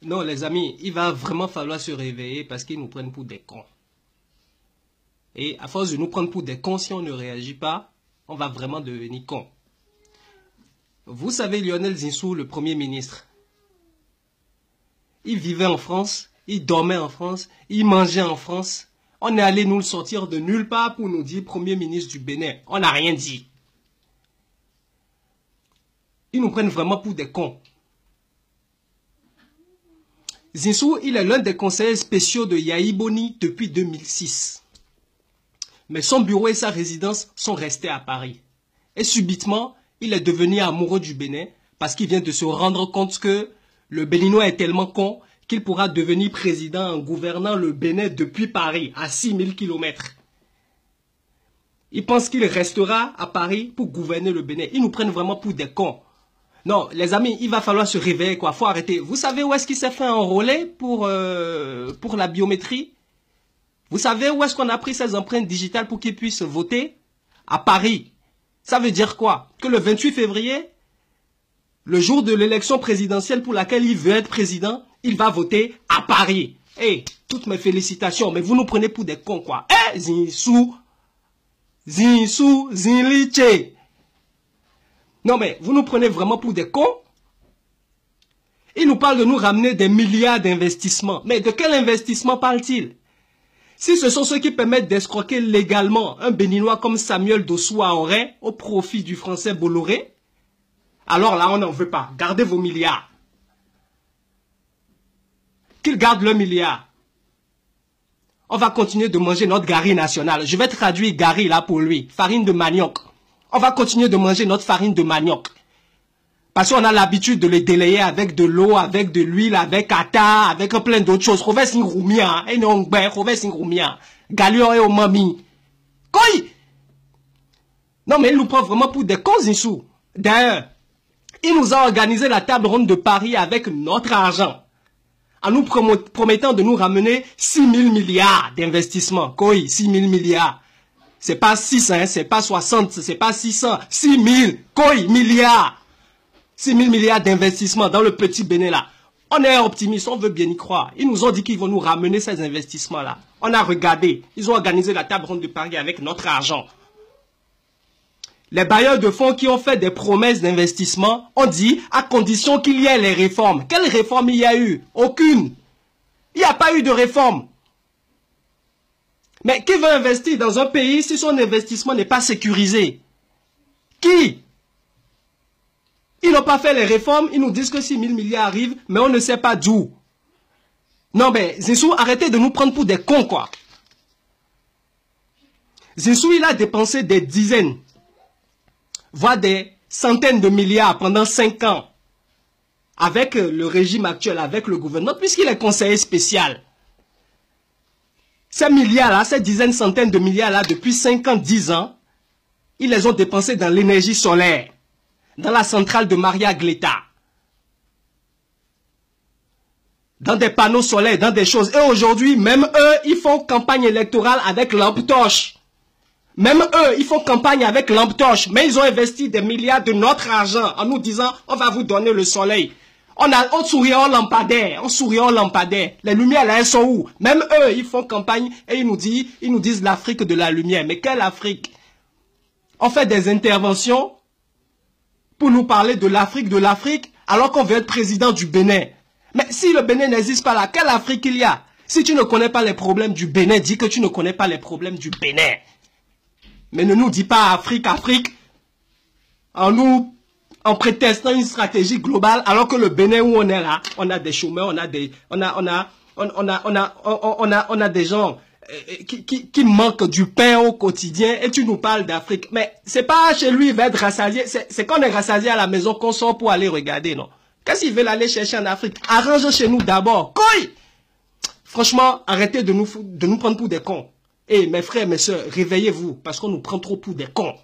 Non, les amis, il va vraiment falloir se réveiller parce qu'ils nous prennent pour des cons. Et à force de nous prendre pour des cons, si on ne réagit pas, on va vraiment devenir cons. Vous savez, Lionel Zinsou, le Premier ministre, il vivait en France, il dormait en France, il mangeait en France. On est allé nous le sortir de nulle part pour nous dire Premier ministre du Bénin. On n'a rien dit. Ils nous prennent vraiment pour des cons. Zinsou, il est l'un des conseillers spéciaux de Yahi Boni depuis 2006. Mais son bureau et sa résidence sont restés à Paris. Et subitement, il est devenu amoureux du Bénin parce qu'il vient de se rendre compte que le Béninois est tellement con qu'il pourra devenir président en gouvernant le Bénin depuis Paris, à 6000 km. Il pense qu'il restera à Paris pour gouverner le Bénin. Ils nous prennent vraiment pour des cons. Non, les amis, il va falloir se réveiller, quoi. Faut arrêter. Vous savez où est-ce qu'il s'est fait enrôler pour la biométrie? Vous savez où est-ce qu'on a pris ses empreintes digitales pour qu'il puisse voter? À Paris. Ça veut dire quoi? Que le 28 février, le jour de l'élection présidentielle pour laquelle il veut être président, il va voter à Paris. Eh, toutes mes félicitations, mais vous nous prenez pour des cons, quoi. Eh, Zinsou, Zinliche. Non, mais vous nous prenez vraiment pour des cons? Il nous parle de nous ramener des milliards d'investissements. Mais de quel investissement parle-t-il? Si ce sont ceux qui permettent d'escroquer légalement un Béninois comme Samuel Dossou Aoré au profit du français Bolloré, alors là, on n'en veut pas. Gardez vos milliards. Qu'ils gardent leurs milliards. On va continuer de manger notre gari national. Je vais traduire gari là pour lui. Farine de manioc. On va continuer de manger notre farine de manioc. Parce qu'on a l'habitude de les délayer avec de l'eau, avec de l'huile, avec ata, avec plein d'autres choses. Galion et omami. Koi! Non mais il nous prend vraiment pour des cons, Zinsou. D'ailleurs, il nous a organisé la table ronde de Paris avec notre argent. En nous promettant de nous ramener 6000 milliards d'investissements. Koi, 6000 milliards. C'est pas 6, hein, c'est pas 60, c'est pas 600. 6000, koi, milliards. 6000 milliards d'investissements dans le petit Bénin là. On est optimiste, on veut bien y croire. Ils nous ont dit qu'ils vont nous ramener ces investissements-là. On a regardé. Ils ont organisé la table ronde de Paris avec notre argent. Les bailleurs de fonds qui ont fait des promesses d'investissement ont dit à condition qu'il y ait les réformes. Quelles réformes il y a eu? Aucune. Il n'y a pas eu de réforme. Mais qui veut investir dans un pays si son investissement n'est pas sécurisé? Qui? Ils n'ont pas fait les réformes, ils nous disent que 6000 milliards arrivent, mais on ne sait pas d'où. Non mais, Zinsou, arrêtez de nous prendre pour des cons, quoi. Zinsou, il a dépensé des dizaines, voire des centaines de milliards pendant 5 ans, avec le régime actuel, avec le gouvernement, puisqu'il est conseiller spécial. Ces milliards-là, ces dizaines, centaines de milliards-là, depuis 5 ans, 10 ans, ils les ont dépensés dans l'énergie solaire. Dans la centrale de Maria Gleta. Dans des panneaux solaires, dans des choses. Et aujourd'hui, même eux, ils font campagne électorale avec lampe torche. Même eux, ils font campagne avec lampe torche. Mais ils ont investi des milliards de notre argent en nous disant, on va vous donner le soleil. On sourit en lampadaire. On sourit en lampadaire. Les lumières là, elles sont où? Même eux, ils font campagne et ils nous disent l'Afrique de la lumière. Mais quelle Afrique? On fait des interventions pour nous parler de l'Afrique, alors qu'on veut être président du Bénin. Mais si le Bénin n'existe pas là, quelle Afrique il y a? Si tu ne connais pas les problèmes du Bénin, dis que tu ne connais pas les problèmes du Bénin. Mais ne nous dis pas Afrique, en prétextant une stratégie globale, alors que le Bénin où on est là, on a des chômeurs, on a des gens qui manque du pain au quotidien et tu nous parles d'Afrique. Mais c'est pas chez lui il va être rassasié, c'est quand on est rassasié à la maison qu'on sort pour aller regarder, non? Qu'est-ce qu'il veut aller chercher en Afrique? Arrange chez nous d'abord. Koi! Franchement, arrêtez de nous prendre pour des cons. Et mes frères, mes soeurs, réveillez-vous parce qu'on nous prend trop pour des cons.